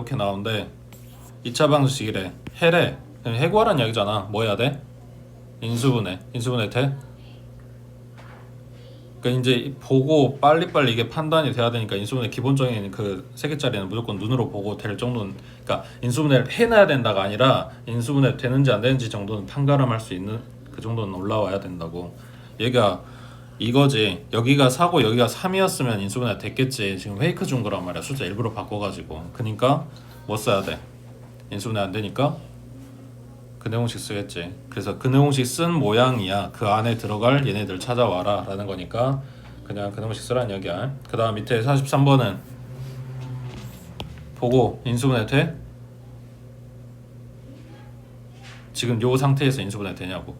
이렇게 나오는데 2차 방정식이래. 해래. 해구하라는 이야기잖아. 뭐 해야 돼? 인수분해 돼? 그러니까 이제 보고 빨리빨리 이게 판단이 돼야 되니까 인수분해 기본적인 그 세 개짜리는 무조건 눈으로 보고 될 정도는, 그러니까 인수분해를 해놔야 된다가 아니라 인수분해 되는지 안 되는지 정도는 판가름할 수 있는 그 정도는 올라와야 된다고. 얘가 이거지. 여기가 4고 여기가 3이었으면 인수분해 됐겠지. 지금 페이크 준 거란 말이야. 숫자 일부러 바꿔가지고. 그니까 뭐 써야 돼? 인수분해 안 되니까 근해공식 쓰겠지. 그래서 근해공식 쓴 모양이야. 그 안에 들어갈 얘네들 찾아와라 라는 거니까 그냥 근해공식 쓰라는 이야기야. 그 다음 밑에 43번은 보고 인수분해 돼? 지금 요 상태에서 인수분해 되냐고.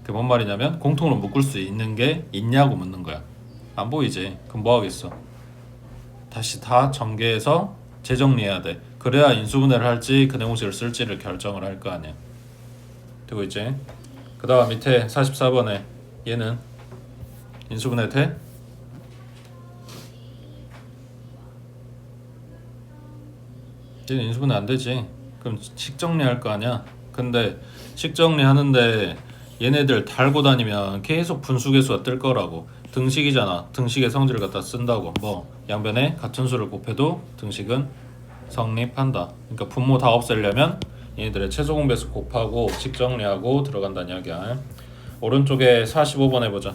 그게 뭔 말이냐면 공통으로 묶을 수 있는 게 있냐고 묻는 거야. 안 보이지? 그럼 뭐 하겠어? 다시 다 전개해서 재정리해야 돼. 그래야 인수분해를 할지 근해공식을 쓸지를 결정을 할 거 아니야. 되고 있지? 그 다음 밑에 44번에 얘는 인수분해 돼? 얘는 인수분해 안 되지. 그럼 식정리할 거 아니야. 근데 식정리하는데 얘네들 달고 다니면 계속 분수계수가 뜰 거라고. 등식이잖아. 등식의 성질을 갖다 쓴다고. 뭐 양변에 같은 수를 곱해도 등식은 성립한다. 그러니까 분모 다 없애려면 얘네들의 최소 공배수 곱하고 식정리하고 들어간다는 이야기야. 오른쪽에 45번 해보자.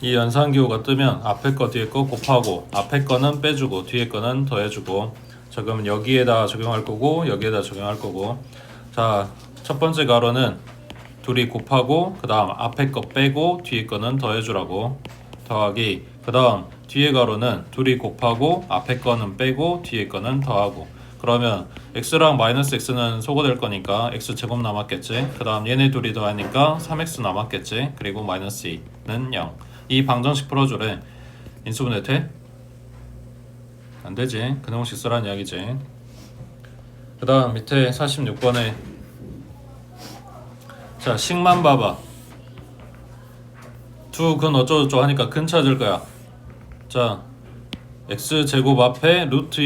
이 연산기호가 뜨면 앞에 거 뒤에 거 곱하고 앞에 거는 빼주고 뒤에 거는 더해주고. 자, 그러면 여기에다 적용할 거고 여기에다 적용할 거고. 자, 첫 번째 가로는 둘이 곱하고 그 다음 앞에 거 빼고 뒤에 거는 더해주라고. 더하기. 그 다음 뒤에 가로는 둘이 곱하고 앞에 거는 빼고 뒤에 거는 더하고. 그러면 x랑 마이너스 x는 소거될 거니까 x제곱 남았겠지. 그 다음 얘네 둘이 더하니까 3x 남았겠지. 그리고 마이너스 2는 0. 이 방정식 풀어주래. 인수분해 돼? 안 되지. 근해공식 쓰라는 이야기지. 그 다음 밑에 46번에 자, 식만 봐봐. 두 근 어쩌고저쩌고 하니까 근 찾을 거야. 자, x제곱 앞에 루트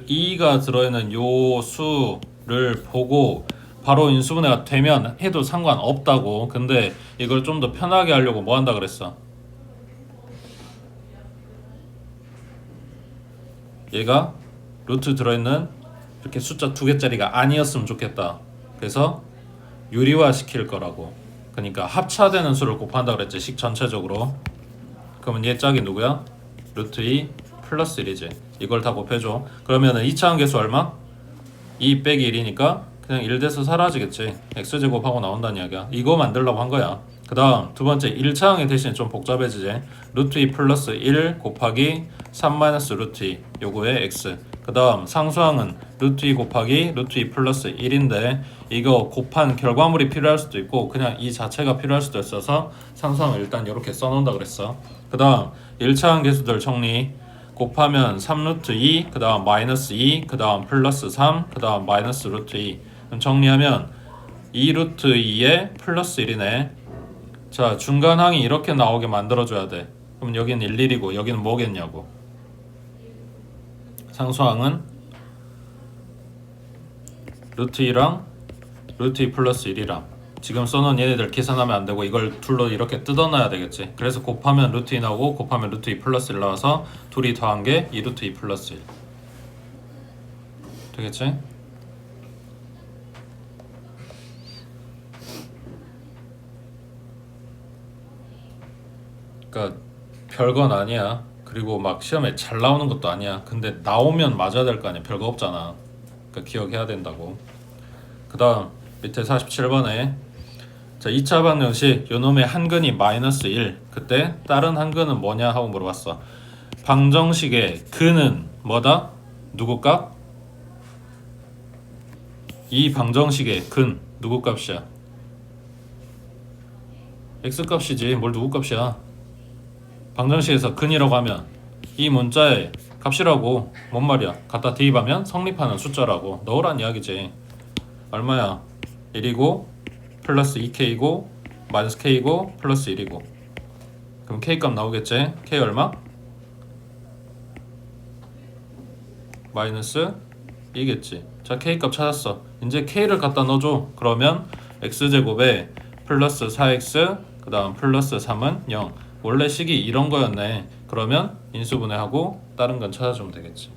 2가 들어있는 요 수를 보고 바로 인수분해가 되면 해도 상관없다고. 근데 이걸 좀 더 편하게 하려고 뭐 한다 그랬어? 얘가 루트 들어있는 이렇게 숫자 2개짜리가 아니었으면 좋겠다. 그래서 유리화 시킬 거라고. 그러니까 합차되는 수를 곱한다 그랬지. 식 전체적으로. 그러면 얘 짝이 누구야? 루트 2 플러스 1이지. 이걸 다 곱해줘. 그러면은 2차항 계수 얼마? 2 빼기 1이니까 그냥 1 돼서 사라지겠지. x제곱하고 나온다는 이야기야. 이거 만들려고 한 거야. 그 다음 두 번째 1차항이 대신 좀 복잡해지지. 루트 2 플러스 1 곱하기 3 마이너스 루트 2 요거의 x. 그 다음 상수항은 루트 2 곱하기 루트 2 플러스 1인데 이거 곱한 결과물이 필요할 수도 있고 그냥 이 자체가 필요할 수도 있어서 상수항을 일단 이렇게 써놓는다 그랬어. 그 다음 1차항 계수들 정리. 곱하면 3루트 2, 그 다음 마이너스 2, 그 다음 플러스 3, 그 다음 마이너스 루트 2. 그럼 정리하면 2루트 2에 플러스 1이네. 자, 중간항이 이렇게 나오게 만들어줘야 돼. 그럼 여기는 11이고 여기는 뭐겠냐고. 상수항은 루트 2랑 루트 2 플러스 1이랑 지금 써놓은 얘네들 계산하면 안 되고 이걸 둘로 이렇게 뜯어놔야 되겠지. 그래서 곱하면 루트 2 나오고 곱하면 루트 2 플러스 1 나와서 둘이 더한 게 2 루트 2 플러스 1 되겠지? 그러니까 별건 아니야. 그리고 막 시험에 잘 나오는 것도 아니야. 근데 나오면 맞아야 될 거 아니야. 별거 없잖아. 그러니까 기억해야 된다고. 그 다음 밑에 47번에 자 2차 방정식 요놈의 한근이 마이너스 1 그때 다른 한근은 뭐냐 하고 물어봤어. 방정식의 근은 뭐다? 누구 값? 이 방정식의 근 누구 값이야? x 값이지 뭘 누구 값이야. 방정식에서 근이라고 하면 이 문자의 값이라고. 뭔 말이야? 갖다 대입하면 성립하는 숫자라고 넣으란 이야기지. 얼마야? 1이고 플러스 2k이고 마이너스 k이고 플러스 1이고 그럼 k 값 나오겠지? k 얼마? 마이너스 2겠지. 자 k 값 찾았어. 이제 k를 갖다 넣어줘. 그러면 x제곱에 플러스 4x 그 다음 플러스 3은 0. 원래 식이 이런 거였네. 그러면 인수분해하고 다른 건 찾아주면 되겠지.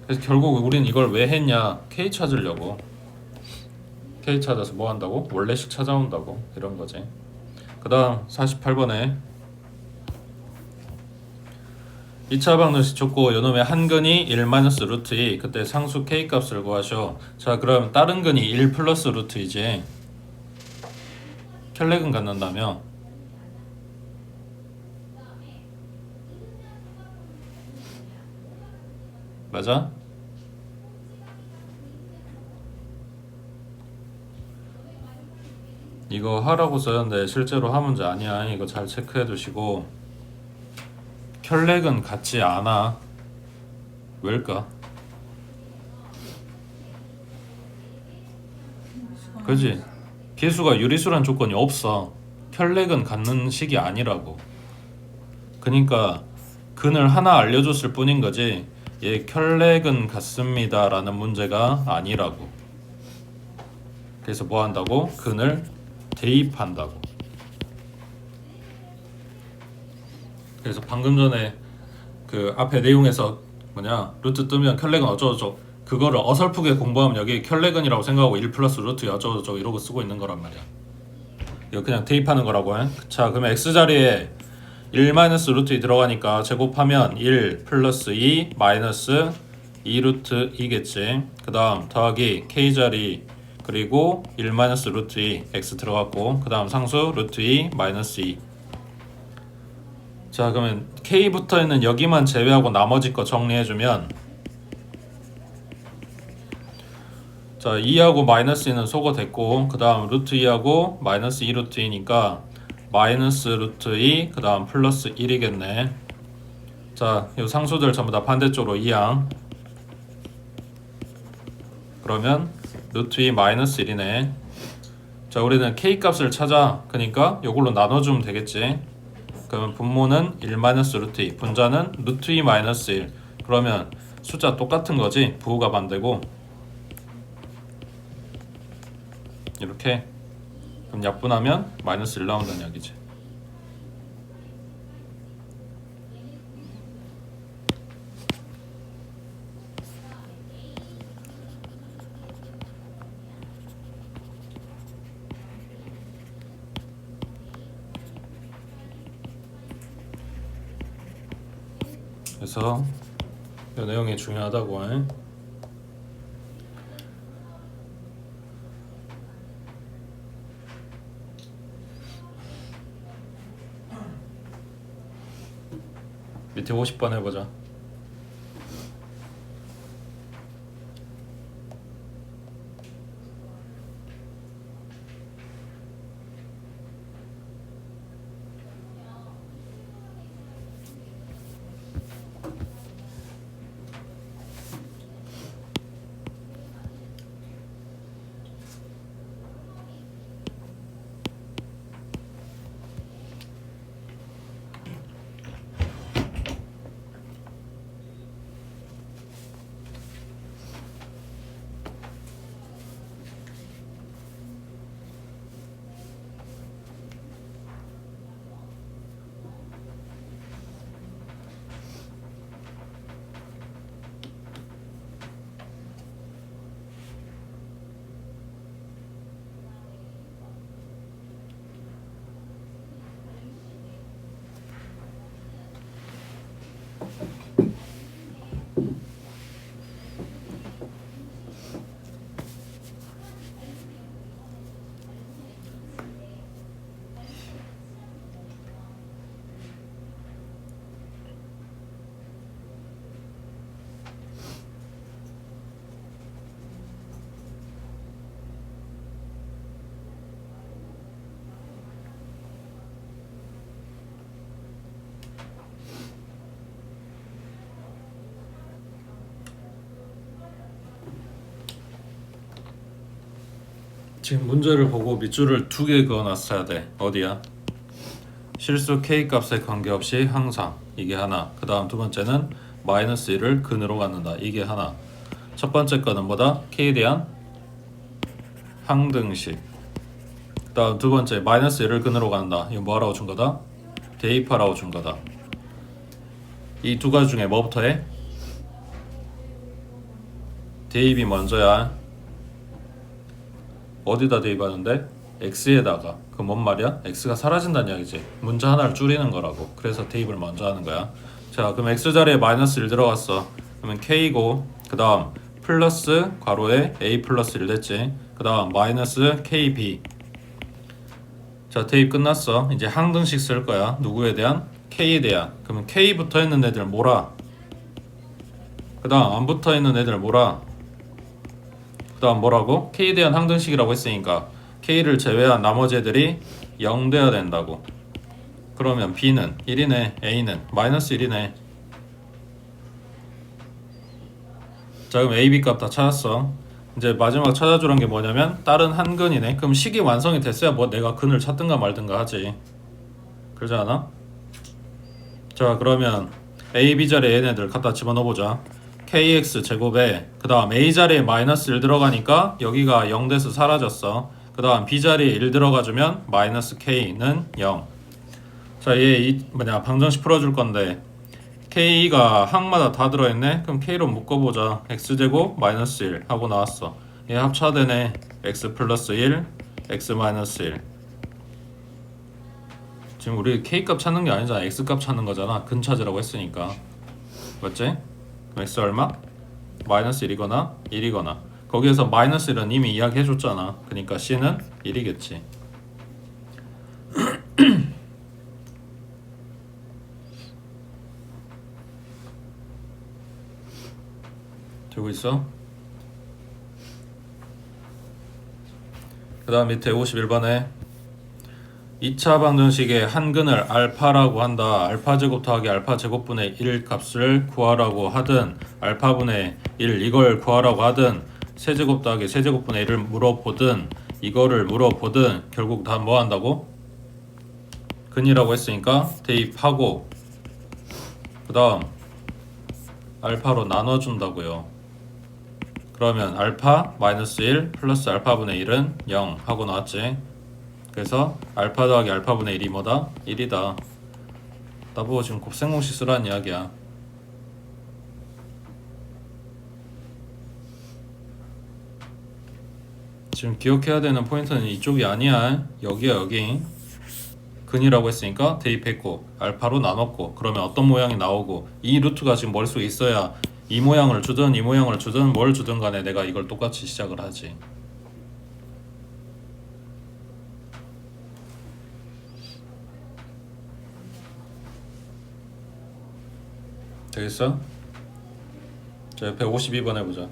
그래서 결국 우린 이걸 왜 했냐? k 찾으려고. k 찾아서 뭐 한다고? 원래식 찾아온다고. 이런 거지. 그 다음 48번에 2차 방정식 줬고 요놈의 한근이 1 마이너스 루트 2 그때 상수 k 값을 구하셔. 자 그럼 다른 근이 1 플러스 루트 2지. 켤레근 갖는다며. 맞아? 이거 하라고 써였는데 실제로 한 문제 아니야. 이거 잘 체크해 두시고. 켤레근 같지 않아. 왜일까? 그지? 계수가 유리수란 조건이 없어. 켤레근 갖는 식이 아니라고. 그니까 근을 하나 알려줬을 뿐인 거지 얘 켤레근 같습니다 라는 문제가 아니라고. 그래서 뭐 한다고? 근을 대입한다고. 그래서 방금 전에 그 앞에 내용에서 뭐냐 루트 뜨면 켤레근 어쩌고저쩌고 그거를 어설프게 공부하면 여기 켤레근이라고 생각하고 1 플러스 루트 어쩌고저쩌고 이러고 쓰고 있는 거란 말이야. 이거 그냥 대입하는 거라고 해. 자 그러면 x자리에 1 마이너스 루트 2 들어가니까 제곱하면 1 플러스 2 마이너스 2 루트 2겠지. 그 다음 더하기 k자리 그리고 1 마이너스 루트 2 x 들어갔고 그 다음 상수 루트 2 마이너스 2. 자 그러면 k 붙어있는 여기만 제외하고 나머지 거 정리해주면 자 2하고 마이너스 2는 소거 됐고 그 다음 루트 2하고 마이너스 2 루트 2니까 마이너스 루트 2 그 다음 플러스 1이겠네. 자 이 상수들 전부 다 반대쪽으로 이항. 그러면 루트 2 마이너스 1이네. 자 우리는 k 값을 찾아. 그러니까 이걸로 나눠주면 되겠지. 그러면 분모는 1 마이너스 루트 2 분자는 루트 2 마이너스 1. 그러면 숫자 똑같은 거지. 부호가 반대고 이렇게. 그럼 약분하면 마이너스 1 나온다는 이야기지. 그래서 이 내용이 중요하다고. 밑에 50번 해보자. 지금 문제를 보고 밑줄을 2개 그어놨어야 돼. 어디야? 실수 k 값에 관계없이 항상 이게 하나. 그 다음 두 번째는 마이너스 1을 근으로 갖는다. 이게 하나. 첫 번째 거는 뭐다? k에 대한 항등식. 그 다음 두 번째 마이너스 1을 근으로 갖는다. 이거 뭐하라고 준 거다? 대입하라고 준 거다. 이 두 가지 중에 뭐부터 해? 대입이 먼저야. 어디다 대입하는데? x에다가. 그 뭔 말이야? x가 사라진다는 이야기지. 문자 하나를 줄이는 거라고. 그래서 대입을 먼저 하는 거야. 자, 그럼 x 자리에 마이너스 1 들어갔어. 그러면 k고 그 다음 플러스 괄호에 a 플러스 1 됐지. 그 다음 마이너스 kb. 자, 대입 끝났어. 이제 항등식 쓸 거야. 누구에 대한? k에 대한. 그러면 k 붙어 있는 애들 뭐라? 그 다음 안 붙어 있는 애들 뭐라? 그 다음 뭐라고? k에 대한 항등식이라고 했으니까 k를 제외한 나머지 애들이 0 돼야 된다고. 그러면 b는 1이네, a는 마이너스 1이네. 자, 그럼 a, b 값 다 찾았어. 이제 마지막 찾아주란 게 뭐냐면 다른 한 근이네. 그럼 식이 완성이 됐어야 뭐 내가 근을 찾든가 말든가 하지. 그러지 않아? 자, 그러면 a, b 자리에 얘네들 갖다 집어넣어보자. kx 제곱에 그 다음 a 자리에 마이너스 1 들어가니까 여기가 0 돼서 사라졌어. 그 다음 b 자리에 1 들어가주면 마이너스 k는 0. 자, 얘 방정식 풀어줄 건데 k가 항마다 다 들어있네. 그럼 k로 묶어보자. x제곱 마이너스 1 하고 나왔어. 얘 합차되네. x 플러스 1 x 마이너스 1. 지금 우리 k값 찾는 게 아니잖아. x값 찾는 거잖아. 근 찾으라고 했으니까. 맞지? 그럼 x 얼마? 마이너스 1이거나 1이거나. 거기에서 마이너스 1은 이미 이야기해줬잖아. 그러니까 c는 1이겠지. 되고 있어? 그 다음 밑에 51번에 2차 방정식의 한 근을 알파라고 한다. 알파 제곱 더하기 알파 제곱분의 1 값을 구하라고 하든 알파분의 1 이걸 구하라고 하든 세제곱 더하기 세제곱분의 1을 물어보든 이거를 물어보든 결국 다 뭐 한다고? 근이라고 했으니까 대입하고 그 다음 알파로 나눠준다고요. 그러면 알파 마이너스 1 플러스 알파분의 1은 0 하고 나왔지. 그래서 알파 더하기 알파분의 1이 뭐다? 1이다. 나보고 지금 곱셈공식 쓰라는 이야기야. 지금 기억해야 되는 포인트는 이쪽이 아니야. 여기야, 여기. 근이라고 했으니까 대입했고 알파로 나눴고 그러면 어떤 모양이 나오고 이 루트가 지금 머릿속에 있어야 이 모양을 주든 이 모양을 주든 뭘 주든 간에 내가 이걸 똑같이 시작을 하지. 되겠어? 자, 옆에 52번 해보자.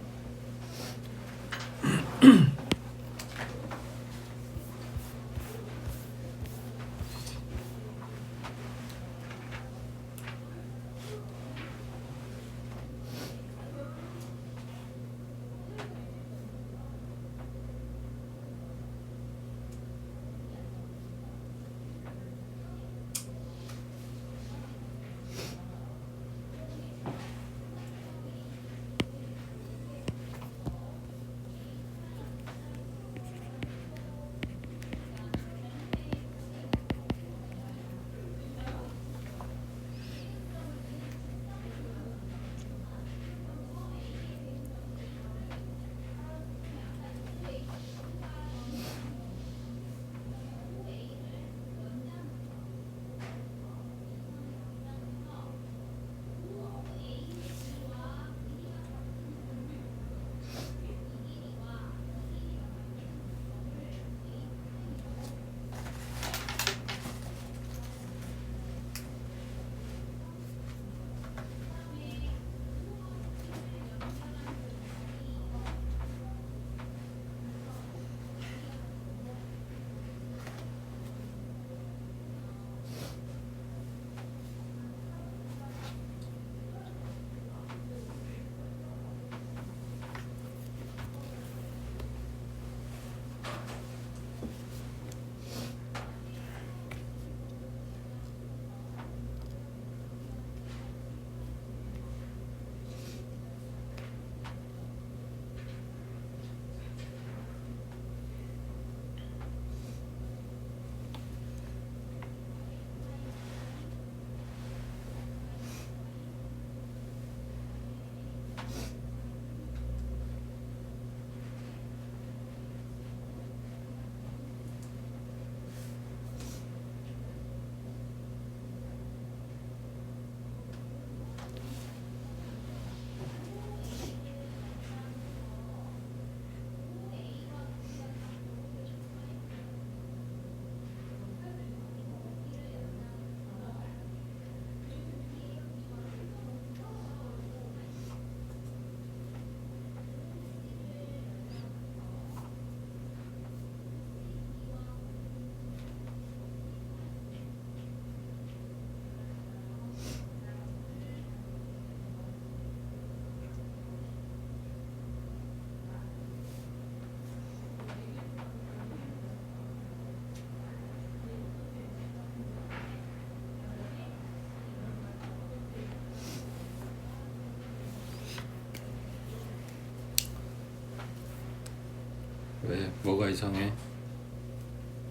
왜? 뭐가 이상해?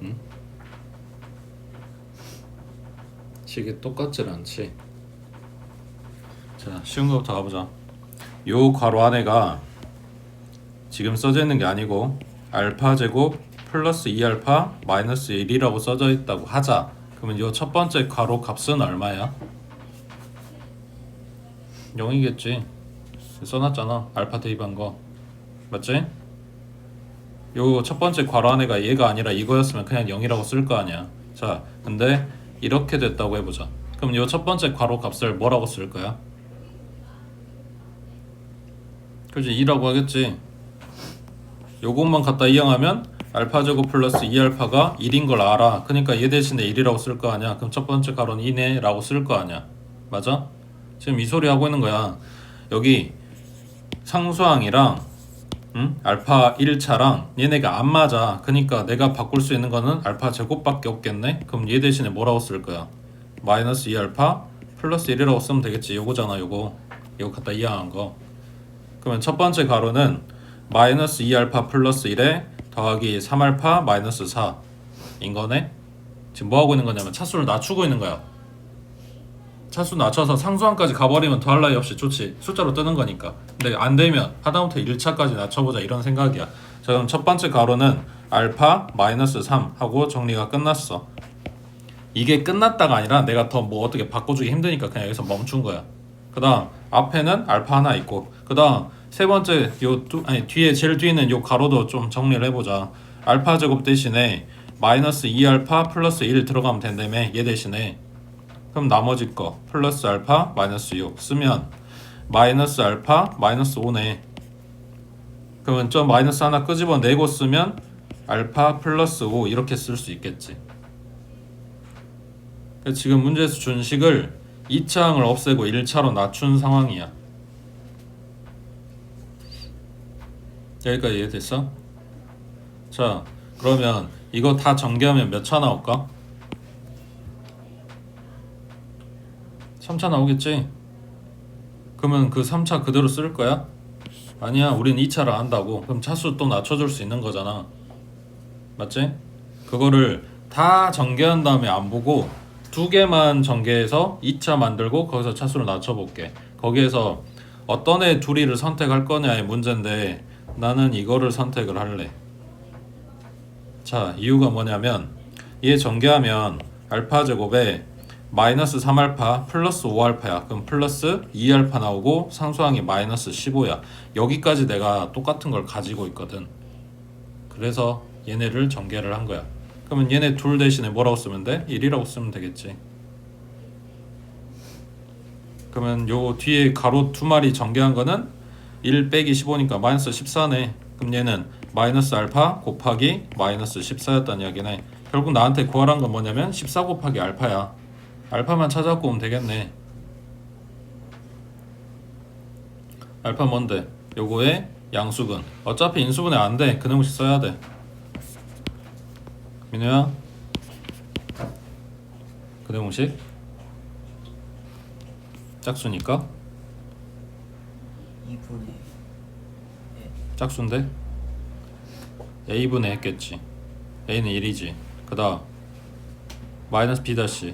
응? 식이 똑같질 않지. 자, 쉬운 거부터 가보자. 요 괄호 안에가 지금 써져 있는 게 아니고 알파 제곱 플러스 2알파 마이너스 1이라고 써져 있다고 하자. 그러면 요 첫 번째 괄호 값은 얼마야? 0이겠지. 써놨잖아. 알파 대입한 거. 맞지? 요 첫 번째 괄호 안에가 얘가 아니라 이거였으면 그냥 0이라고 쓸 거 아니야. 자, 근데 이렇게 됐다고 해보자. 그럼 요 첫 번째 괄호 값을 뭐라고 쓸 거야? 그지? 2라고 하겠지. 요것만 갖다 이용하면 알파 제곱 플러스 2알파가 1인 걸 알아. 그러니까 얘 대신에 1이라고 쓸 거 아니야. 그럼 첫 번째 괄호는 2네 라고 쓸 거 아니야. 맞아? 지금 이 소리 하고 있는 거야. 여기 상수항이랑 알파 1차랑 얘네가 안 맞아. 그러니까 내가 바꿀 수 있는 거는 알파 제곱밖에 없겠네. 그럼 얘 대신에 뭐라고 쓸 거야? 마이너스 2알파 플러스 1이라고 쓰면 되겠지. 요거잖아. 요거 갖다 이항한 거. 그러면 첫 번째 가로는 마이너스 2알파 플러스 1에 더하기 3알파 마이너스 4인 거네. 지금 뭐 하고 있는 거냐면 차수를 낮추고 있는 거야. 차수 낮춰서 상수항까지 가버리면 더할 나위 없이 좋지. 숫자로 뜨는 거니까. 근데 안 되면 하다못해 1차까지 낮춰보자 이런 생각이야. 자, 그럼 첫 번째 가로는 알파 마이너스 3 하고 정리가 끝났어. 이게 끝났다가 아니라 내가 더 뭐 어떻게 바꿔주기 힘드니까 그냥 여기서 멈춘 거야. 그 다음 앞에는 알파 하나 있고, 그 다음 세 번째 뒤에 제일 뒤에 있는 요 가로도 좀 정리를 해보자. 알파 제곱 대신에 마이너스 2알파 플러스 1 들어가면 된다며. 얘 대신에. 그럼 나머지 거 플러스 알파 마이너스 6 쓰면 마이너스 알파 마이너스 5네. 그러면 저 마이너스 하나 끄집어 내고 쓰면 알파 플러스 5 이렇게 쓸 수 있겠지. 지금 문제에서 준 식을 2차항을 없애고 1차로 낮춘 상황이야. 여기까지 이해됐어? 자, 그러면 이거 다 전개하면 몇 차 나올까? 3차 나오겠지? 그러면 그 3차 그대로 쓸 거야? 아니야, 우린 2차를 한다고. 그럼 차수 또 낮춰줄 수 있는 거잖아. 맞지? 그거를 다 전개한 다음에 안 보고 두 개만 전개해서 2차 만들고 거기서 차수를 낮춰볼게. 거기에서 어떤 애 둘이를 선택할 거냐의 문제인데 나는 이거를 선택을 할래. 자, 이유가 뭐냐면 얘 전개하면 알파 제곱에 마이너스 3알파 플러스 5알파야. 그럼 플러스 2알파 나오고 상수항이 마이너스 15야. 여기까지 내가 똑같은 걸 가지고 있거든. 그래서 얘네를 전개를 한 거야. 그러면 얘네 둘 대신에 뭐라고 쓰면 돼? 1이라고 쓰면 되겠지. 그러면 요 뒤에 가로 두 마리 전개한 거는 1 빼기 15니까 마이너스 14네. 그럼 얘는 마이너스 알파 곱하기 마이너스 14였다는 이야기네. 결국 나한테 구하란 건 뭐냐면 14 곱하기 알파야. 알파만 찾아갖고 오면 되겠네. 알파 뭔데? 요거의 양수근. 어차피 인수분해 안 돼. 그놈식 써야 돼. 민우야, 그대공식 짝수니까 2분의 짝수인데 a분의 했겠지. a는 1이지. 그 다음 마이너스 b 다시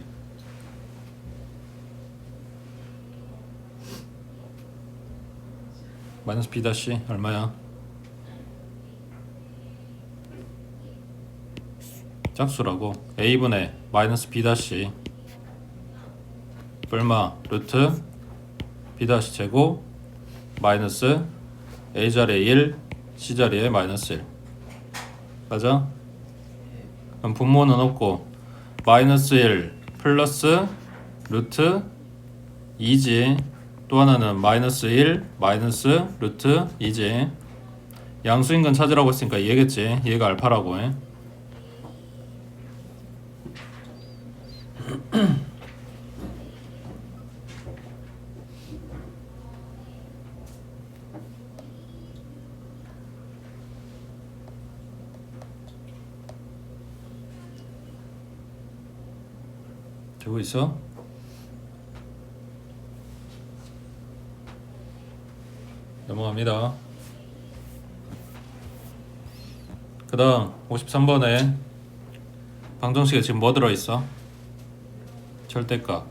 마이너스 b 다시 얼마야? 짝수라고. a분의 마이너스 b 다시 얼마? 루트 b 다시 제곱 마이너스 a 자리에 1 c 자리에 마이너스 1 맞아? 그럼 분모는 없고 마이너스 1 플러스 루트 2지. 또 하나는 마이너스 1 마이너스 루트 2지. 양수인근 찾으라고 했으니까 얘겠지. 얘가 알파라고 해. 되고 있어? 넘어갑니다. 그 다음 53번에 방정식에 지금 뭐 들어있어? 절대값.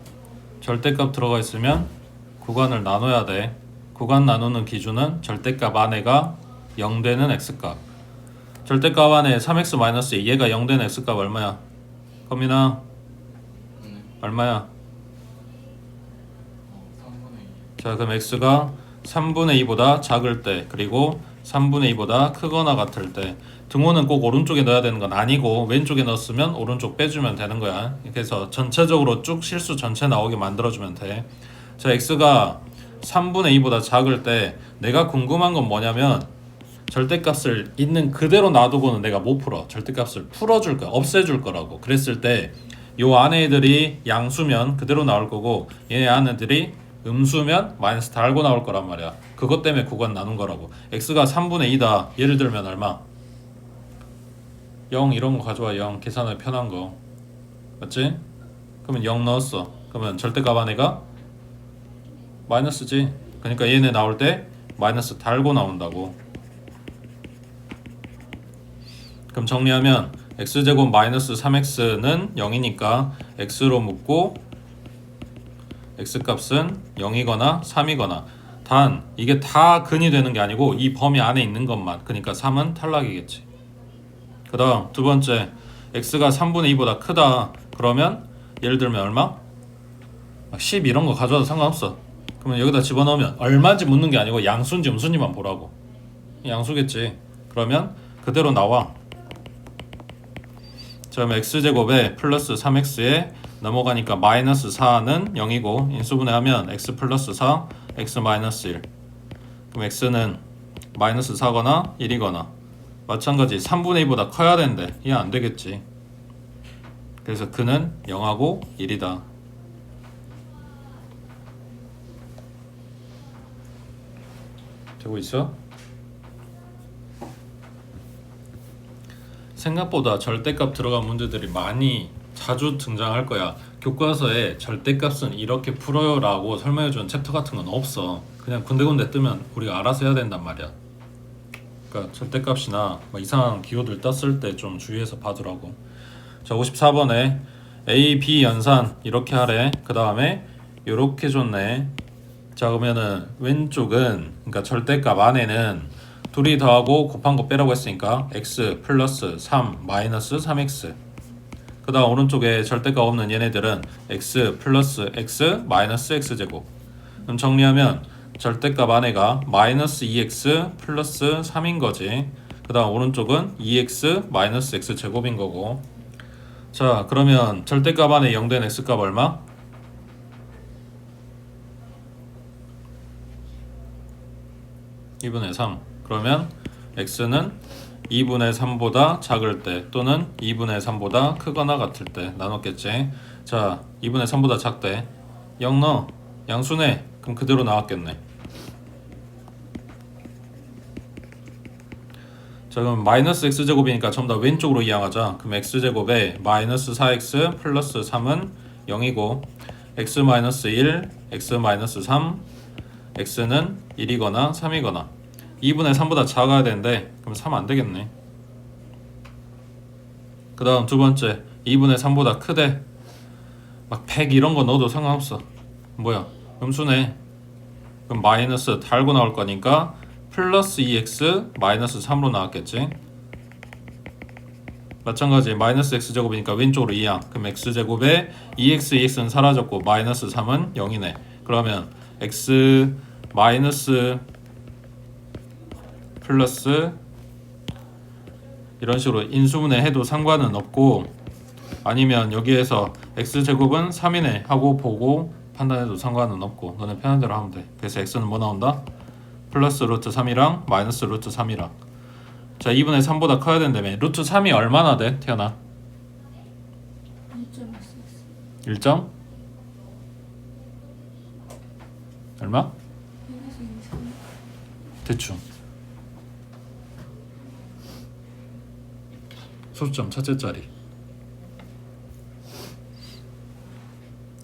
절대값 들어가 있으면 구간을 나눠야 돼. 구간 나누는 기준은 절대값 안에가 0 되는 x값. 절대값 안에 3x-2 얘가 0 되는 x값 얼마야? 거민아 얼마야? 3분의 2. 자, 그럼 x가 3분의 2보다 작을 때 그리고 3분의 2보다 크거나 같을 때 등호는 꼭 오른쪽에 넣어야 되는 건 아니고 왼쪽에 넣었으면 오른쪽 빼주면 되는 거야. 그래서 전체적으로 쭉 실수 전체 나오게 만들어주면 돼. 자, x가 3분의 2보다 작을 때 내가 궁금한 건 뭐냐면 절대값을 있는 그대로 놔두고는 내가 못 풀어. 절대값을 풀어줄 거야. 없애줄 거라고. 그랬을 때 요 안에 애들이 양수면 그대로 나올 거고 얘 안에들이 음수면 마이너스 달고 나올 거란 말이야. 그것 때문에 구간 나눈 거라고. x가 3분의 2다. 예를 들면 얼마? 0 이런 거 가져와. 0 계산하기 편한 거 맞지? 그러면 0 넣었어. 그러면 절대값 안에가 마이너스지. 그러니까 얘네 나올 때 마이너스 달고 나온다고. 그럼 정리하면 x제곱 마이너스 3x는 0이니까 x로 묶고 x값은 0이거나 3이거나 단 이게 다 근이 되는 게 아니고 이 범위 안에 있는 것만. 그러니까 3은 탈락이겠지. 그 다음 두 번째 x가 3분의 2보다 크다. 그러면 예를 들면 얼마? 10 이런 거 가져와도 상관없어. 그러면 여기다 집어넣으면 얼마인지 묻는 게 아니고 양수인지 음수인지만 보라고. 양수겠지. 그러면 그대로 나와. 그럼 x제곱에 플러스 3x에 넘어가니까 마이너스 4는 0이고 인수분해하면 x 플러스 4, x 마이너스 1. 그럼 x는 마이너스 4거나 1이거나 마찬가지 3분의 2보다 커야 되는데 이게 안 되겠지. 그래서 그는 0하고 1이다. 되고 있어? 생각보다 절대값 들어간 문제들이 많이 자주 등장할 거야. 교과서에 절대값은 이렇게 풀어요 라고 설명해주는 챕터 같은 건 없어. 그냥 군데군데 뜨면 우리가 알아서 해야 된단 말이야. 그러니까 절대값이나 뭐 이상한 기호들 떴을 때 좀 주의해서 봐두라고. 자, 54번에 A, B 연산 이렇게 하래. 그 다음에 요렇게 줬네. 자, 그러면은 왼쪽은 그러니까 절대값 안에는 둘이 더하고 곱한 거 빼라고 했으니까 x 플러스 3 마이너스 3x. 그 다음 오른쪽에 절대값 없는 얘네들은 x 플러스 x 마이너스 x제곱. 그럼 정리하면 절대값 안에가 마이너스 2x 플러스 3인 거지. 그 다음 오른쪽은 2x 마이너스 x제곱인 거고. 자, 그러면 절대값 안에 0 된 x값 얼마? 2분의 3. 그러면 x는 2분의 3보다 작을 때 또는 2분의 3보다 크거나 같을 때 나눴겠지. 자, 2분의 3보다 작대. 0 넣어. 양수네. 그럼 그대로 나왔겠네. 자, 그럼 마이너스 x제곱이니까 전부 다 왼쪽으로 이항하자. 그럼 x제곱에 마이너스 4x 플러스 3은 0이고 x 마이너스 1, x 마이너스 3, x는 1이거나 3이거나 2분의 3보다 작아야 되는데 그럼 3 안 되겠네. 그 다음 두 번째 2분의 3보다 크대. 막 100 이런 거 넣어도 상관없어. 뭐야? 음수네. 그럼 마이너스 달고 나올 거니까 플러스 2x 마이너스 3로 나왔겠지. 마찬가지 마이너스 x제곱이니까 왼쪽으로 2항. 그럼 x제곱에 2x, 2x는 사라졌고 마이너스 3은 0이네. 그러면 x 마이너스 플러스 이런 식으로 인수분해 해도 상관은 없고 아니면 여기에서 x제곱은 3이네 하고 보고 판단해도 상관은 없고 너네 편한 대로 하면 돼. 그래서 x는 뭐 나온다? 플러스 루트 3이랑 마이너스 루트 3이랑. 자, 2분의 3보다 커야 된다며. 루트 3이 얼마나 돼? 태연아? 1점? 얼마? 대충 소수점 첫째 자리.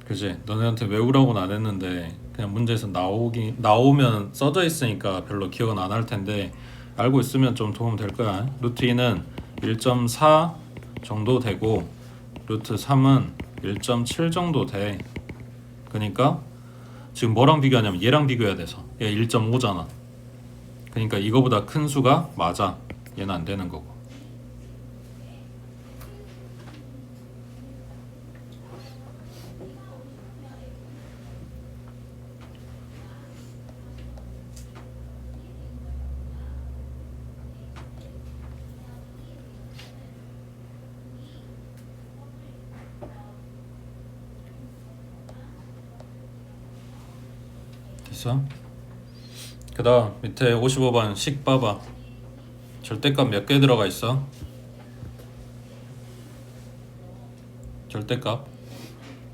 그지? 너네한테 외우라고는 안 했는데 그냥 문제에서 나오면 써져 있으니까 별로 기억은 안 할 텐데 알고 있으면 좀 도움 될 거야. 루트 2는 1.4 정도 되고 루트 3은 1.7 정도 돼. 그러니까 지금 뭐랑 비교하냐면 얘랑 비교해야 돼서 얘 1.5잖아. 그러니까 이거보다 큰 수가 맞아. 얘는 안 되는 거고. 됐어? 그 다음 밑에 55번 식 봐봐. 절대값 몇 개 들어가 있어? 절대값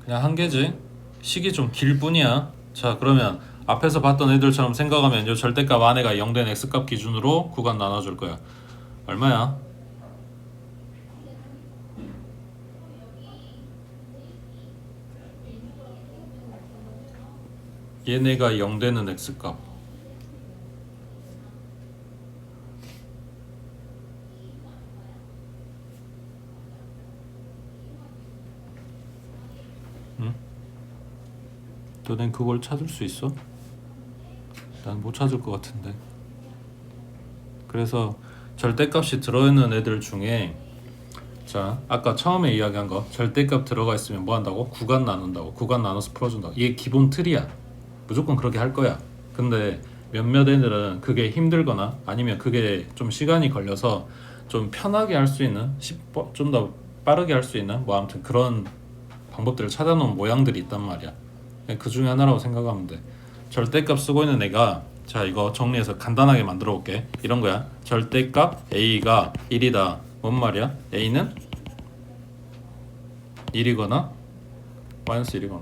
그냥 한 개지. 식이 좀 길 뿐이야. 자, 그러면 앞에서 봤던 애들처럼 생각하면 이 절대값 안에가 0된 x값 기준으로 구간 나눠줄 거야. 얼마야? 얘네가 0 되는 x값. 응? 너넨 그걸 찾을 수 있어? 난 못 찾을 것 같은데. 그래서 절대값이 들어있는 애들 중에 자, 아까 처음에 이야기한 거 절대값 들어가 있으면 뭐 한다고? 구간 나눈다고. 구간 나눠서 풀어준다고. 이게 기본 틀이야. 무조건 그렇게 할 거야. 근데 몇몇 애들은 그게 힘들거나 아니면 그게 좀 시간이 걸려서 좀 편하게 할 수 있는 좀 더 빠르게 할 수 있는 뭐 아무튼 그런 방법들을 찾아놓은 모양들이 있단 말이야. 그 중에 하나라고 생각하면 돼. 절대값 쓰고 있는 애가 자, 이거 정리해서 간단하게 만들어 볼게. 이런 거야. 절대값 A가 1이다. 뭔 말이야? A는 1이거나 마이너스 1이거나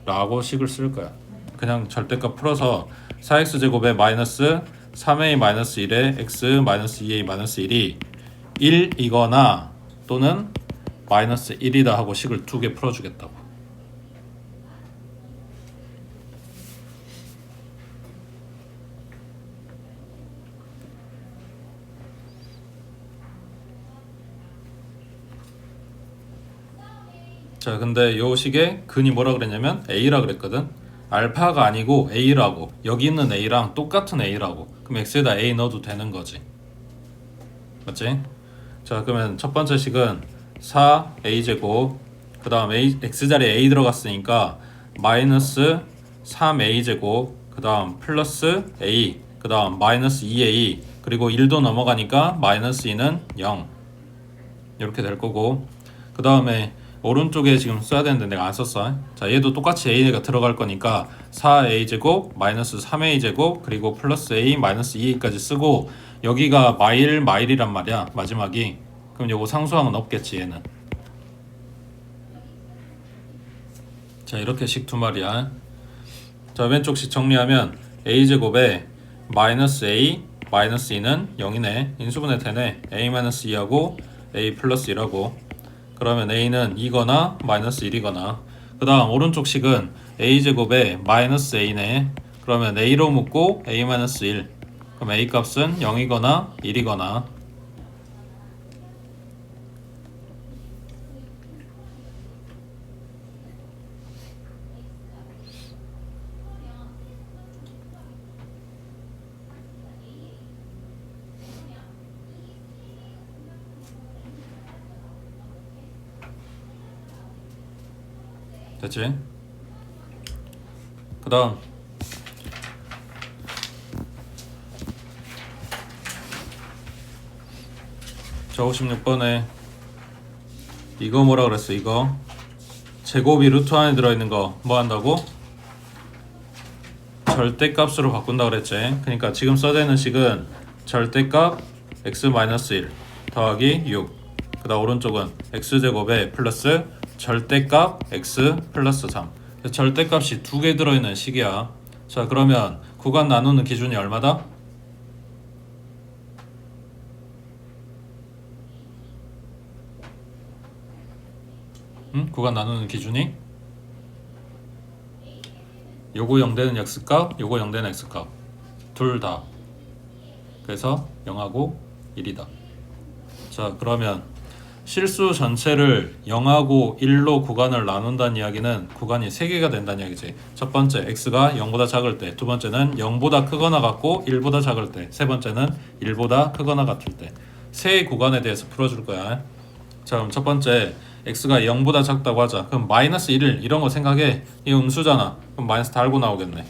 라고 식을 쓸 거야. 그냥 절대값 풀어서 4x제곱에 마이너스 3a 마이너스 1에 x 마이너스 2a 마이너스 1이 1이거나 또는 마이너스 1이다 하고 식을 두 개 풀어주겠다고. 자, 근데 요 식의 근이 뭐라 그랬냐면 a라 그랬거든. 알파가 아니고 a라고. 여기 있는 a랑 똑같은 a라고. 그럼 x에다 a 넣어도 되는 거지. 맞지? 자, 그러면 첫 번째 식은 4a제곱 그 다음 x자리에 a 들어갔으니까 마이너스 3a제곱 그 다음 플러스 a 그 다음 마이너스 2a 그리고 1도 넘어가니까 마이너스 2는 0 이렇게 될 거고, 그 다음에 오른쪽에 지금 써야 되는데 내가 안 썼어. 자, 얘도 똑같이 a가 들어갈 거니까 4a제곱 마이너스 3a제곱 그리고 플러스 a 마이너스 2a까지 쓰고 여기가 마일이란 말이야 마지막이. 그럼 요거 상수항은 없겠지 얘는. 자, 이렇게 식 두 마리야. 자, 왼쪽 식 정리하면 a제곱에 마이너스 a 마이너스 2는 0이네. 인수분해 되네. a 마이너스 2하고 a 플러스 1하고 그러면 a는 2거나 마이너스 1이거나 그 다음 오른쪽 식은 a제곱에 마이너스 a네. 그러면 a로 묶고 a 마이너스 1 그럼 a 값은 0이거나 1이거나. 됐지? 그 다음 자 56번에 이거 뭐라 그랬어? 이거 제곱이 루트 안에 들어있는 거 뭐 한다고? 절대값으로 바꾼다 그랬지. 그러니까 지금 써져 있는 식은 절대값 x-1 더하기 6 그 다음 오른쪽은 x제곱에 플러스 절대값 x 플러스 3. 절대값이 두 개 들어있는 식이야. 자, 그러면 구간 나누는 기준이 얼마다? 응? 구간 나누는 기준이 요거 0 되는 x값 요거 0 되는 x값 둘 다. 그래서 0하고 1이다. 자, 그러면 실수 전체를 0하고 1로 구간을 나눈다는 이야기는 구간이 3개가 된다는 이야기지. 첫 번째 x가 0보다 작을 때, 두 번째는 0보다 크거나 같고 1보다 작을 때, 세 번째는 1보다 크거나 같을 때. 세 구간에 대해서 풀어줄 거야. 자, 그럼 첫 번째 x가 0보다 작다고 하자. 그럼 마이너스 1을 이런 거 생각해. 이 음수잖아. 그럼 마이너스 달고 나오겠네.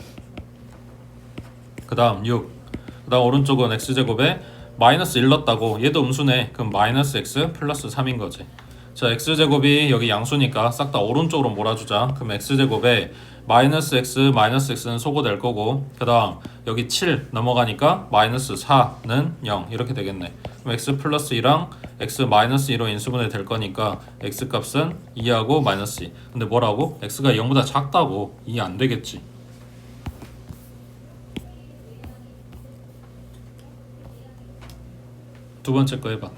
그 다음 6. 그 다음 오른쪽은 x제곱에 마이너스 1 넣었다고. 얘도 음수네. 그럼 마이너스 x 플러스 3인 거지. 자, x제곱이 여기 양수니까 싹 다 오른쪽으로 몰아주자. 그럼 x제곱에 마이너스 x는 소거될 거고, 그 다음 여기 7 넘어가니까 마이너스 4는 0 이렇게 되겠네. 그럼 x 플러스 2랑 x 마이너스 2로 인수분해 될 거니까 x 값은 2하고 마이너스 2. 근데 뭐라고? x가 0보다 작다고. 2 안 되겠지. 두 번째 거 해봐.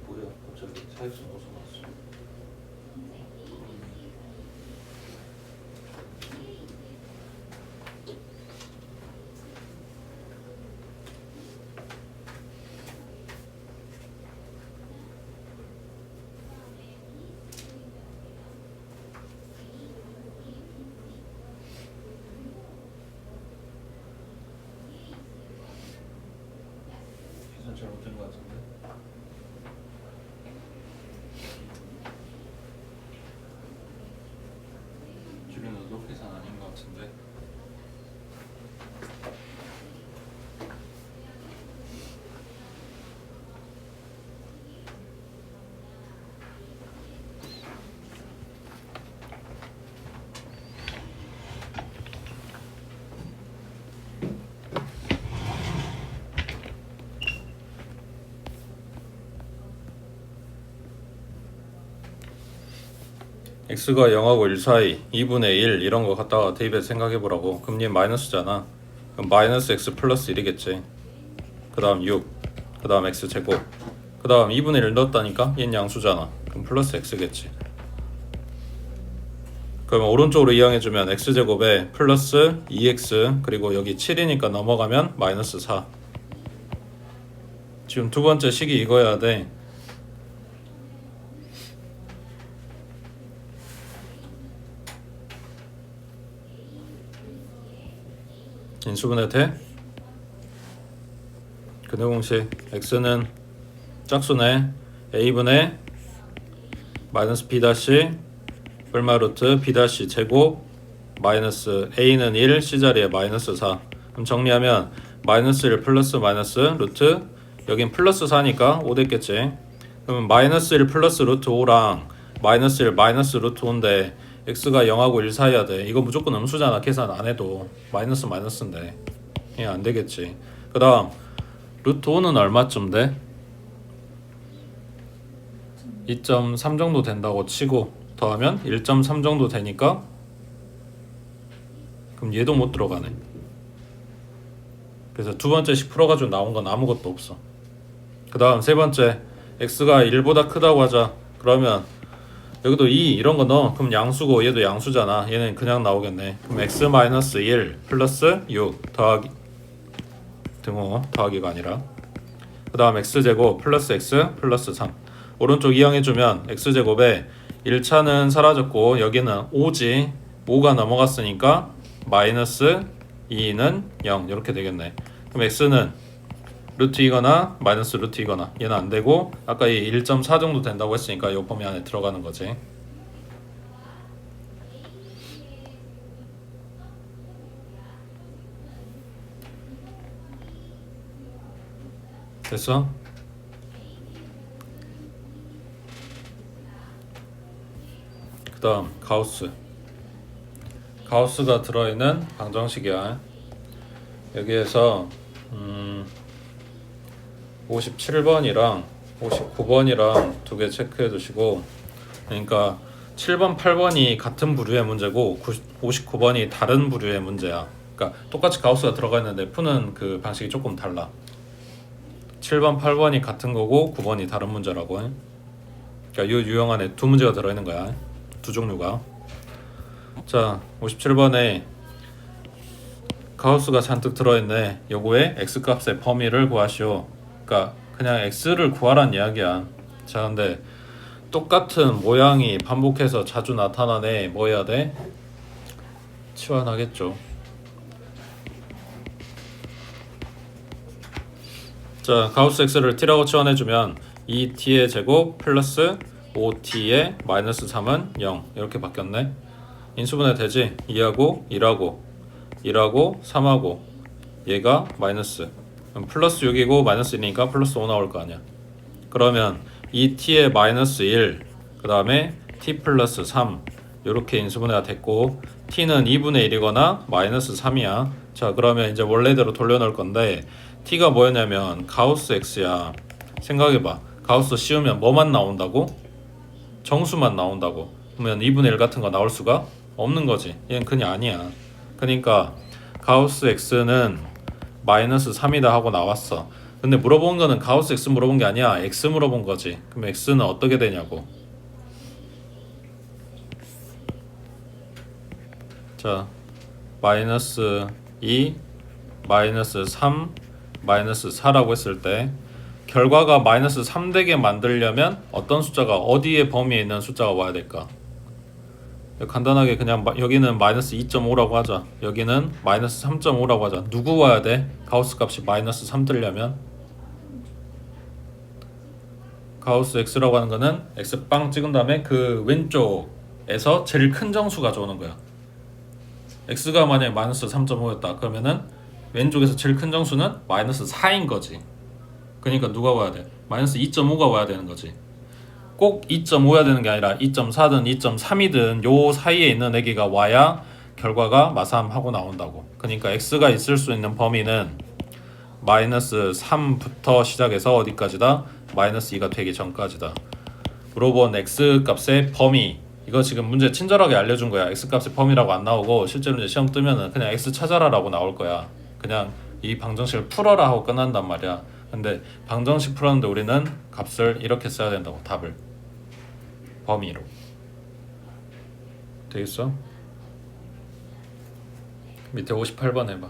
뭐야? 갑자기 사익수 벗어났어. 계산 잘못된 것 같은데. 주변에도 계산 아닌 것 같은데. x가 0하고 1 사이 2분의 1 이런 거 갖다가 대입해서 생각해보라고. 그럼 얘 마이너스잖아. 그럼 마이너스 x 플러스 1이겠지. 그 다음 6. 그 다음 x제곱. 그 다음 2분의 1 넣었다니까? 얘는 양수잖아. 그럼 플러스 x겠지. 그러면 오른쪽으로 이항해주면 x제곱에 플러스 2x 그리고 여기 7이니까 넘어가면 마이너스 4. 지금 두 번째 식이 이거여야 돼. 인수분해 돼? 근해 공식 x는 짝수네. a분의 마이너스 b 다시 얼마 루트 b 다시 제곱 마이너스 a는 1 c자리에 마이너스 4. 그럼 정리하면 마이너스 1 플러스 마이너스 루트 여긴 플러스 4니까 5 됐겠지. 그러면 마이너스 1 플러스 루트 5랑 마이너스 1 마이너스 루트 5인데 x가 0하고 1 사이야 돼. 이거 무조건 음수잖아. 계산 안 해도 마이너스 마이너스인데 예, 안 되겠지. 그 다음 루트 5는 얼마쯤 돼? 2.3 정도 된다고 치고 더하면 1.3 정도 되니까 그럼 얘도 못 들어가네. 그래서 두 번째씩 풀어가지고 나온 건 아무것도 없어. 그 다음 세 번째, x가 1보다 크다고 하자. 그러면 여기도 2 이런 거 넣어. 그럼 양수고 얘도 양수잖아. 얘는 그냥 나오겠네. 그럼 x-1 플러스 6 더하기 등호 더하기가 아니라, 그 다음 x제곱 플러스 x 플러스 3. 오른쪽 이항해주면 x제곱에 1차는 사라졌고 여기는 5지. 5가 넘어갔으니까 마이너스 2는 0 이렇게 되겠네. 그럼 x는 루트이거나 마이너스 루트이거나, 얘는 안 되고 아까 이 1.4 정도 된다고 했으니까 이 범위 안에 들어가는 거지. 됐어? 그 다음 가우스가 들어있는 방정식이야. 여기에서 57번이랑 59번이랑 두 개 체크해 두시고, 그러니까 7번, 8번이 같은 부류의 문제고 59번이 다른 부류의 문제야. 그러니까 똑같이 가우스가 들어가 있는데 푸는 그 방식이 조금 달라. 7번, 8번이 같은 거고 9번이 다른 문제라고. 그러니까 이 유형 안에 두 문제가 들어있는 거야. 두 종류가. 자, 57번에 가우스가 잔뜩 들어있네. 요거의 x값의 범위를 구하시오. 그러니까 그냥 x를 구하란 이야기야. 자, 근데 똑같은 모양이 반복해서 자주 나타나네. 뭐 해야 돼? 치환하겠죠. 자, 가우스 x를 t라고 치환해주면 2t의 제곱 플러스 5t의 마이너스 3은 0 이렇게 바뀌었네. 인수분해 되지? 2하고 1하고 1하고 3하고 얘가 마이너스, 그럼 플러스 6이고 마이너스 1이니까 플러스 5 나올 거 아니야. 그러면 2t의 마이너스 1, 그 다음에 t 플러스 3 이렇게 인수분해가 됐고, t는 2분의 1이거나 마이너스 3이야. 자, 그러면 이제 원래대로 돌려놓을 건데 t가 뭐였냐면 가우스 x야. 생각해봐. 가우스 씌우면 뭐만 나온다고? 정수만 나온다고. 그러면 2분의 1 같은 거 나올 수가 없는 거지. 얘는 그냥 아니야. 그러니까 가우스 x는 마이너스 3이다 하고 나왔어. 근데 물어본 거는 가우스 x 물어본 게 아니야. x 물어본 거지. 그럼 x는 어떻게 되냐고. 자, 마이너스 2, 마이너스 3, 마이너스 4라고 했을 때 결과가 마이너스 3 되게 만들려면 어떤 숫자가, 어디에 범위에 있는 숫자가 와야 될까? 간단하게 그냥 여기는 마이너스 2.5라고 하자. 여기는 마이너스 3.5라고 하자. 누구 와야 돼? 가우스 값이 마이너스 3 뜨려면 가우스 x라고 하는 거는 x빵 찍은 다음에 그 왼쪽에서 제일 큰 정수 가져오는 거야. x가 만약에 마이너스 3.5였다 그러면은 왼쪽에서 제일 큰 정수는 마이너스 4인 거지. 그러니까 누가 와야 돼? 마이너스 2.5가 와야 되는 거지. 꼭 2.5야 되는 게 아니라 2.4든 2.3이든 요 사이에 있는 애기가 와야 결과가 마삼하고 나온다고. 그러니까 x가 있을 수 있는 범위는 마이너스 3부터 시작해서 어디까지다? 마이너스 2가 되기 전까지다. 물어본 x 값의 범위, 이거 지금 문제 친절하게 알려준 거야. x 값의 범위라고 안 나오고 실제로 이제 시험 뜨면은 그냥 x 찾아라 라고 나올 거야. 그냥 이 방정식을 풀어라 하고 끝난단 말이야. 근데 방정식 풀었는데 우리는 값을 이렇게 써야 된다고. 답을 범위로. 되겠어? 밑에 58번 해봐.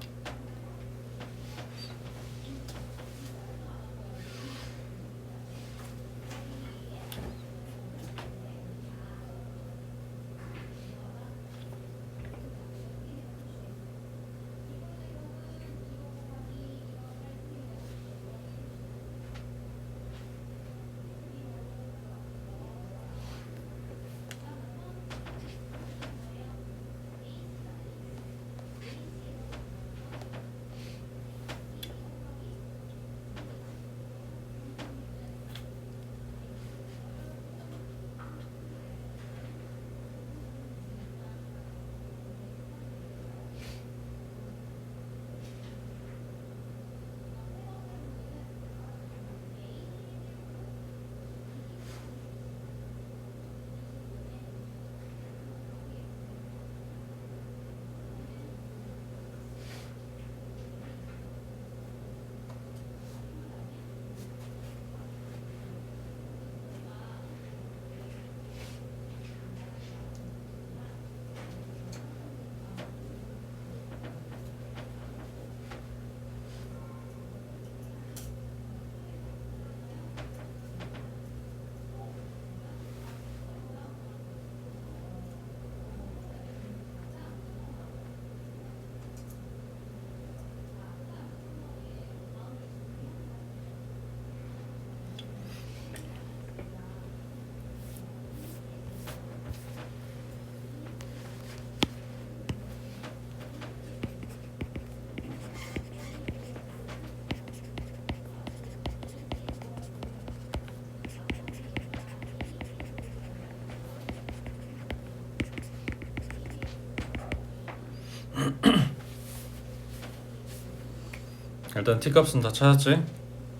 일단 t값은 다 찾았지?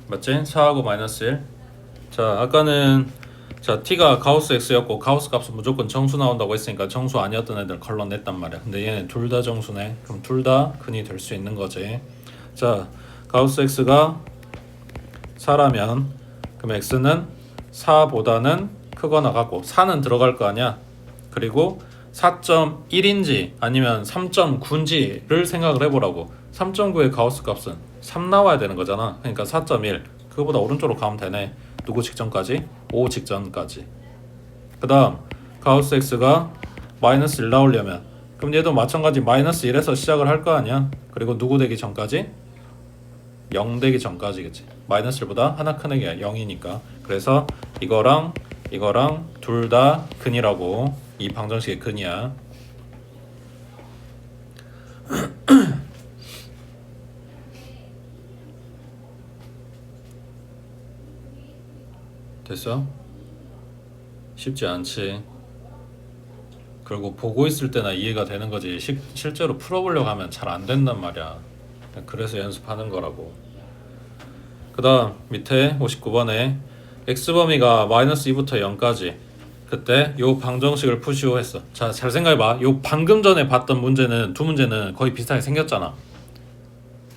맞지? 4하고 마이너스 1. 자, 아까는 자 t가 가우스 x였고 가우스 값은 무조건 정수 나온다고 했으니까 정수 아니었던 애들 걸러냈단 말이야. 근데 얘는 둘 다 정수네. 그럼 둘 다 근이 될 수 있는 거지. 자, 가우스 x가 4라면 그럼 x는 4보다는 크거나 같고 4는 들어갈 거 아니야. 그리고 4.1인지 아니면 3.9인지를 생각을 해보라고. 3.9의 가우스 값은 3 나와야 되는 거잖아. 그러니까 4.1 그거보다 오른쪽으로 가면 되네. 누구 직전까지? 5 직전까지. 그 다음 가우스 x가 마이너스 1 나오려면 그럼 얘도 마찬가지 마이너스 1에서 시작을 할 거 아니야. 그리고 누구 되기 전까지? 0 되기 전까지겠지. 마이너스 1보다 하나 큰 애가 0이니까. 그래서 이거랑 둘 다 근이라고. 이 방정식의 근이야. 됐어? 쉽지 않지. 그리고 보고 있을 때나 이해가 되는 거지 실제로 풀어보려고 하면 잘 안 된단 말이야. 그래서 연습하는 거라고. 그 다음 밑에 59번에 x범위가 마이너스 2부터 0까지 그때 요 방정식을 푸시오 했어. 자, 잘 생각해봐. 요 방금 전에 봤던 문제는 두 문제는 거의 비슷하게 생겼잖아.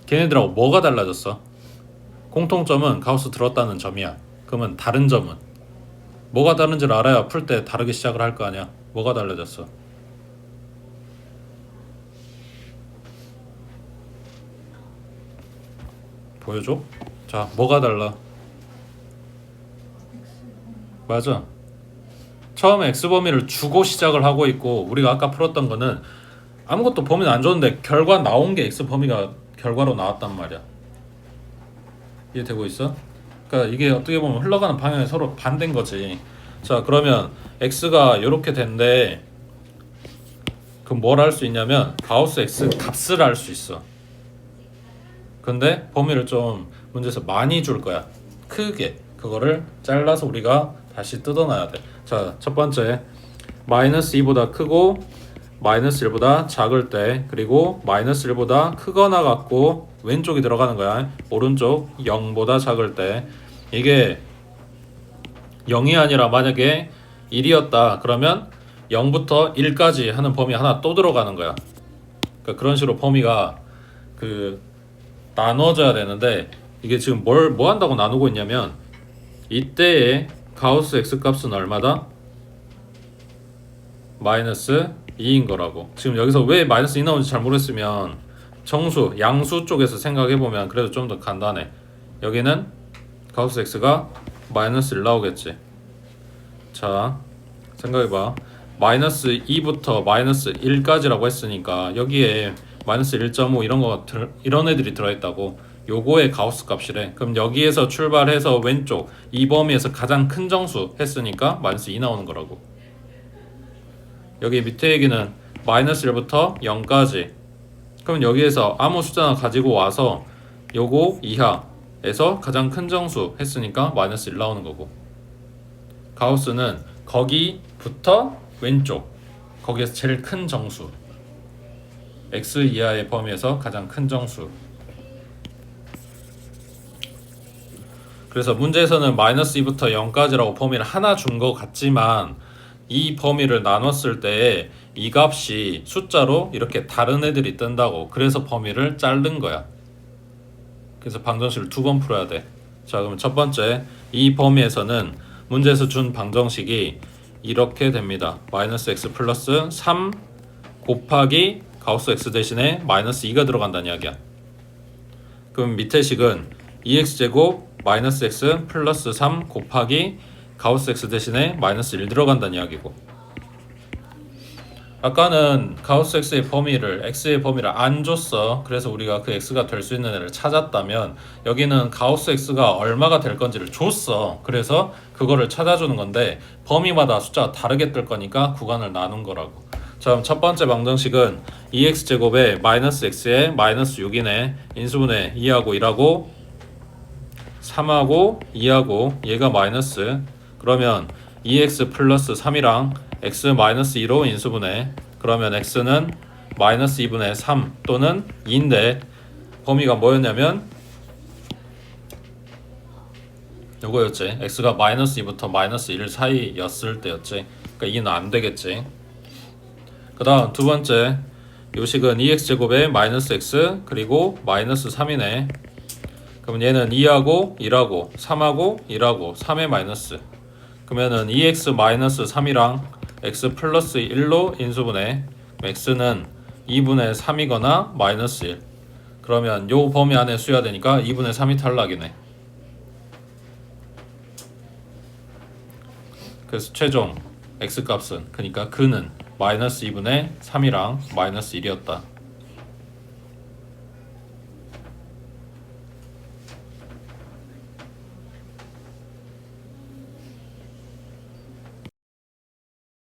걔네들하고 뭐가 달라졌어? 공통점은 가우스 들었다는 점이야. 그러면 다른 점은? 뭐가 다른지를 알아야 풀 때 다르게 시작을 할 거 아니야. 뭐가 달라졌어? 보여줘? 자, 뭐가 달라? 맞아. 처음에 x범위를 주고 시작을 하고 있고 우리가 아까 풀었던 거는 아무것도 범위는 안 줬는데 결과 나온 게 x범위가 결과로 나왔단 말이야. 이해되고 있어? 그러니까 이게 어떻게 보면 흘러가는 방향이 서로 반대인 거지. 자, 그러면 x가 이렇게 된대. 그럼 뭘 할 수 있냐면 가우스 x 값을 알 수 있어. 근데 범위를 좀 문제에서 많이 줄 거야. 크게. 그거를 잘라서 우리가 다시 뜯어놔야 돼. 자, 첫 번째 마이너스 2보다 크고 마이너스 1보다 작을 때 그리고 마이너스 1보다 크거나 같고 왼쪽이 들어가는 거야. 오른쪽 0보다 작을 때 이게 0이 아니라 만약에 1이었다 그러면 0부터 1까지 하는 범위 하나 또 들어가는 거야. 그러니까 그런 식으로 범위가 나눠져야 되는데 이게 지금 뭐 한다고 나누고 있냐면 이때의 가우스 x 값은 얼마다? 마이너스 2인 거라고. 지금 여기서 왜 마이너스 2 나오는지 잘 모르겠으면 정수, 양수 쪽에서 생각해보면 그래도 좀 더 간단해. 여기는 가우스 x가 마이너스 1 나오겠지. 자, 생각해봐. 마이너스 2부터 마이너스 1까지라고 했으니까 여기에 마이너스 1.5 이런 애들이 들어있다고. 요거의 가우스 값이래. 그럼 여기에서 출발해서 왼쪽 이 범위에서 가장 큰 정수 했으니까 마이너스 2 나오는 거라고. 여기 밑에 얘기는 마이너스 1부터 0까지. 그럼 여기에서 아무 숫자나 가지고 와서 요거 이하에서 가장 큰 정수 했으니까 마이너스 1 나오는 거고. 가우스는 거기부터 왼쪽 거기에서 제일 큰 정수 x 이하의 범위에서 가장 큰 정수. 그래서 문제에서는 마이너스 2부터 0까지라고 범위를 하나 준 것 같지만 이 범위를 나눴을 때 이 값이 숫자로 이렇게 다른 애들이 뜬다고. 그래서 범위를 자른 거야. 그래서 방정식을 두 번 풀어야 돼. 자, 그럼 첫 번째 이 범위에서는 문제에서 준 방정식이 이렇게 됩니다. 마이너스 x 플러스 3 곱하기 가우스 x 대신에 마이너스 2가 들어간다는 이야기야. 그럼 밑에 식은 2x제곱 마이너스 x 플러스 3 곱하기 가우스 x 대신에 마이너스 1 들어간다는 이야기고. 아까는 가우스 x의 범위를 안 줬어. 그래서 우리가 그 x가 될 수 있는 애를 찾았다면 여기는 가우스 x가 얼마가 될 건지를 줬어. 그래서 그거를 찾아주는 건데 범위마다 숫자가 다르게 뜰 거니까 구간을 나눈 거라고. 자, 그럼 첫 번째 방정식은 2x제곱에 마이너스 x에 마이너스 6이네. 인수분해 2하고 1하고 3하고 2하고 얘가 마이너스. 그러면 2x 플러스 3이랑 x 마이너스 2로 인수분해. 그러면 x는 마이너스 2분의 3 또는 2인데 범위가 뭐였냐면 요거였지. x가 마이너스 2부터 마이너스 1 사이였을 때였지. 그러니까 2는 안 되겠지. 그 다음 두 번째 요식은 2x제곱에 마이너스 x 그리고 마이너스 3이네. 그러면 얘는 2하고 1하고 3하고 1하고 3의 마이너스. 그러면은 2x 마이너스 3이랑 x 플러스 1로 인수분해. x는 2분의 3이거나 마이너스 1. 그러면 요 범위 안에 수야 되니까 2분의 3이 탈락이네. 그래서 최종 x 값은 그러니까 그는 마이너스 2분의 3이랑 마이너스 1이었다.